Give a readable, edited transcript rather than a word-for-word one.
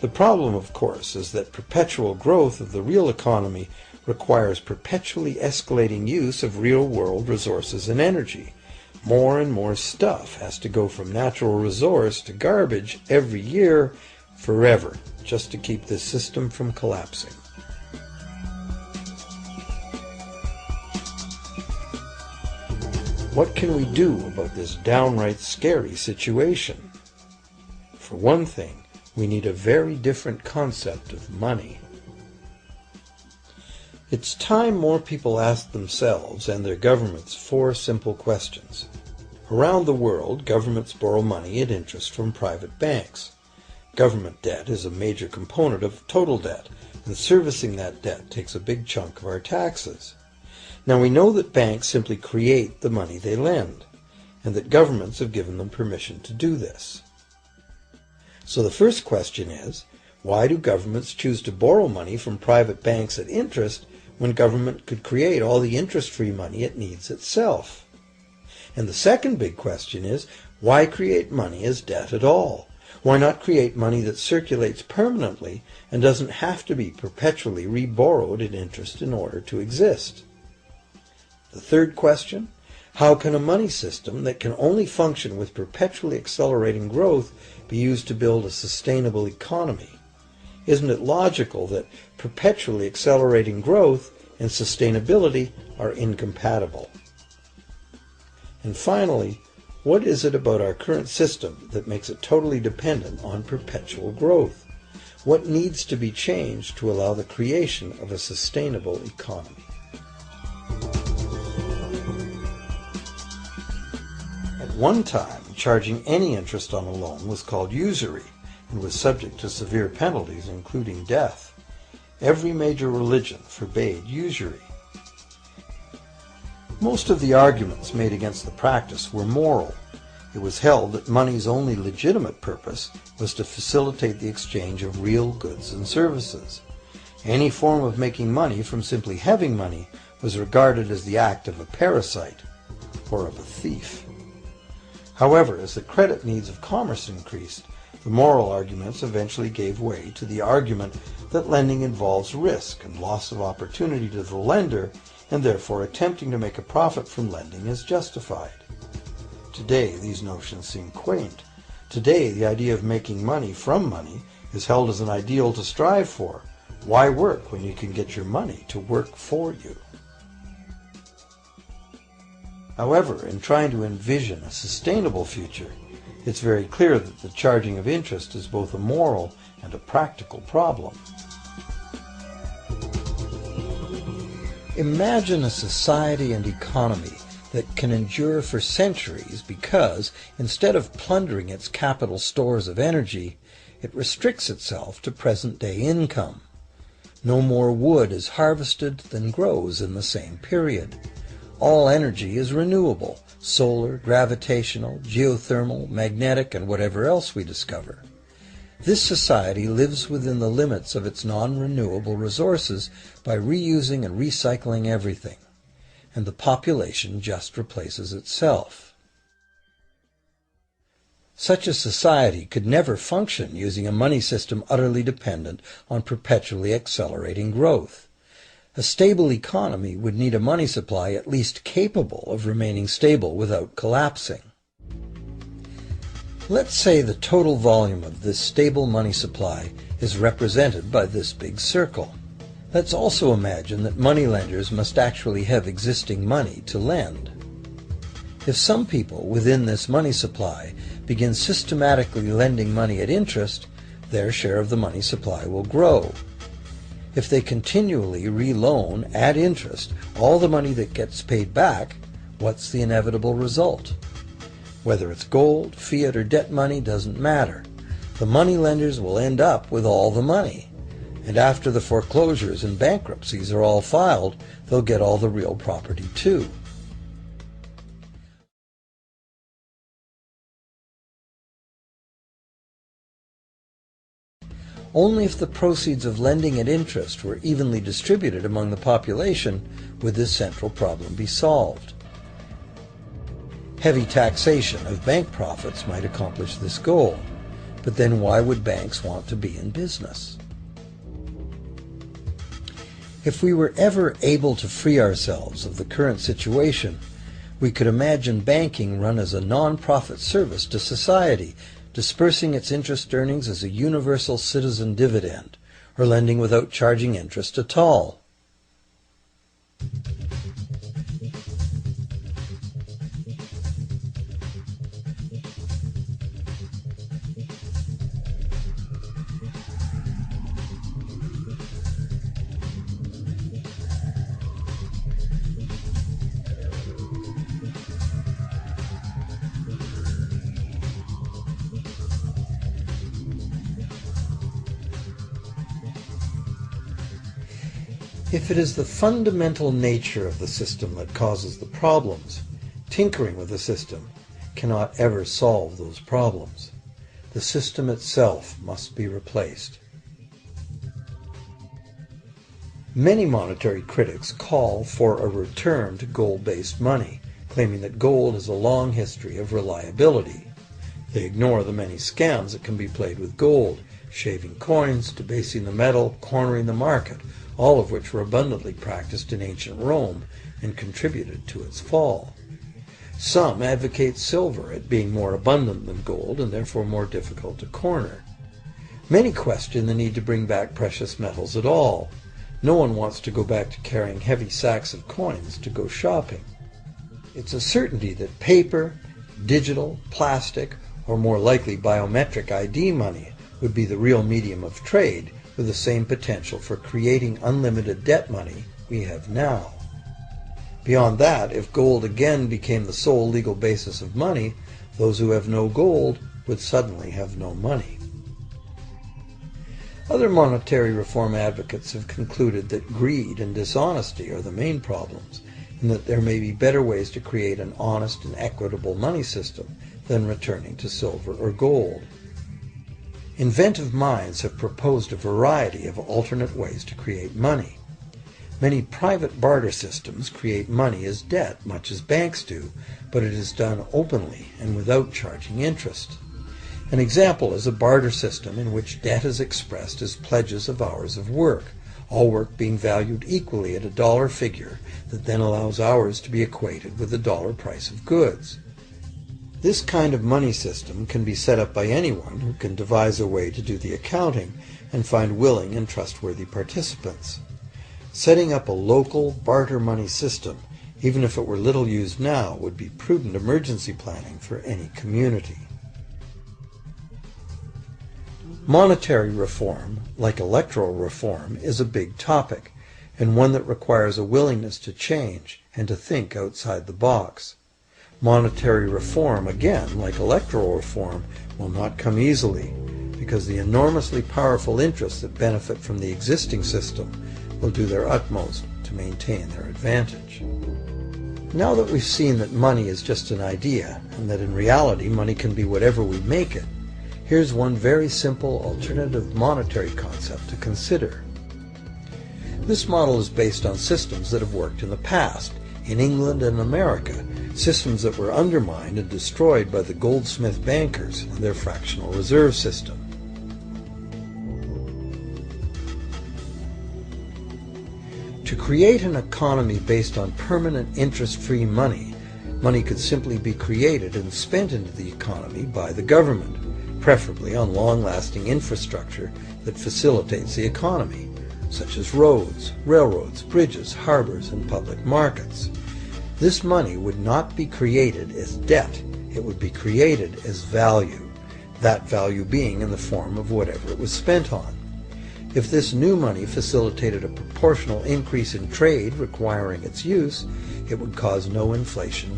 The problem, of course, is that perpetual growth of the real economy requires perpetually escalating use of real-world resources and energy. More and more stuff has to go from natural resource to garbage every year, forever, just to keep this system from collapsing. What can we do about this downright scary situation? For one thing, we need a very different concept of money. It's time more people asked themselves and their governments 4 simple questions. Around the world, governments borrow money at interest from private banks. Government debt is a major component of total debt, and servicing that debt takes a big chunk of our taxes. Now we know that banks simply create the money they lend, and that governments have given them permission to do this. So the first question is, why do governments choose to borrow money from private banks at interest when government could create all the interest-free money it needs itself? And the second big question is, why create money as debt at all? Why not create money that circulates permanently and doesn't have to be perpetually re-borrowed at interest in order to exist? The third question, how can a money system that can only function with perpetually accelerating growth be used to build a sustainable economy? Isn't it logical that perpetually accelerating growth and sustainability are incompatible? And finally, what is it about our current system that makes it totally dependent on perpetual growth? What needs to be changed to allow the creation of a sustainable economy? At one time, charging any interest on a loan was called usury and was subject to severe penalties, including death. Every major religion forbade usury. Most of the arguments made against the practice were moral. It was held that money's only legitimate purpose was to facilitate the exchange of real goods and services. Any form of making money from simply having money was regarded as the act of a parasite or of a thief. However, as the credit needs of commerce increased, the moral arguments eventually gave way to the argument that lending involves risk and loss of opportunity to the lender, and therefore attempting to make a profit from lending is justified. Today, these notions seem quaint. Today, the idea of making money from money is held as an ideal to strive for. Why work when you can get your money to work for you? However, in trying to envision a sustainable future, it's very clear that the charging of interest is both a moral and a practical problem. Imagine a society and economy that can endure for centuries because, instead of plundering its capital stores of energy, it restricts itself to present-day income. No more wood is harvested than grows in the same period. All energy is renewable, solar, gravitational, geothermal, magnetic, and whatever else we discover. This society lives within the limits of its non-renewable resources by reusing and recycling everything, and the population just replaces itself. Such a society could never function using a money system utterly dependent on perpetually accelerating growth. A stable economy would need a money supply at least capable of remaining stable without collapsing. Let's say the total volume of this stable money supply is represented by this big circle. Let's also imagine that moneylenders must actually have existing money to lend. If some people within this money supply begin systematically lending money at interest, their share of the money supply will grow. If they continually re-loan at interest all the money that gets paid back, what's the inevitable result? Whether it's gold, fiat, or debt money doesn't matter. The moneylenders will end up with all the money. And after the foreclosures and bankruptcies are all filed, they'll get all the real property too. Only if the proceeds of lending at interest were evenly distributed among the population would this central problem be solved. Heavy taxation of bank profits might accomplish this goal. But then why would banks want to be in business? If we were ever able to free ourselves of the current situation, we could imagine banking run as a non-profit service to society, dispersing its interest earnings as a universal citizen dividend, or lending without charging interest at all. If it is the fundamental nature of the system that causes the problems, tinkering with the system cannot ever solve those problems. The system itself must be replaced. Many monetary critics call for a return to gold-based money, claiming that gold has a long history of reliability. They ignore the many scams that can be played with gold, shaving coins, debasing the metal, cornering the market, all of which were abundantly practiced in ancient Rome and contributed to its fall. Some advocate silver, it being more abundant than gold and therefore more difficult to corner. Many question the need to bring back precious metals at all. No one wants to go back to carrying heavy sacks of coins to go shopping. It's a certainty that paper, digital, plastic, or more likely biometric ID money would be the real medium of trade, with the same potential for creating unlimited debt money we have now. Beyond that, if gold again became the sole legal basis of money, those who have no gold would suddenly have no money. Other monetary reform advocates have concluded that greed and dishonesty are the main problems, and that there may be better ways to create an honest and equitable money system than returning to silver or gold. Inventive minds have proposed a variety of alternate ways to create money. Many private barter systems create money as debt, much as banks do, but it is done openly and without charging interest. An example is a barter system in which debt is expressed as pledges of hours of work, all work being valued equally at a dollar figure that then allows hours to be equated with the dollar price of goods. This kind of money system can be set up by anyone who can devise a way to do the accounting and find willing and trustworthy participants. Setting up a local barter money system, even if it were little used now, would be prudent emergency planning for any community. Monetary reform, like electoral reform, is a big topic, and one that requires a willingness to change and to think outside the box. Monetary reform, again, like electoral reform, will not come easily, because the enormously powerful interests that benefit from the existing system will do their utmost to maintain their advantage. Now that we've seen that money is just an idea, and that in reality money can be whatever we make it, here's one very simple alternative monetary concept to consider. This model is based on systems that have worked in the past, in England and America, systems that were undermined and destroyed by the goldsmith bankers and their fractional reserve system. To create an economy based on permanent interest-free money, money could simply be created and spent into the economy by the government, preferably on long-lasting infrastructure that facilitates the economy, such as roads, railroads, bridges, harbors, and public markets. This money would not be created as debt, it would be created as value, that value being in the form of whatever it was spent on. If this new money facilitated a proportional increase in trade requiring its use, it would cause no inflation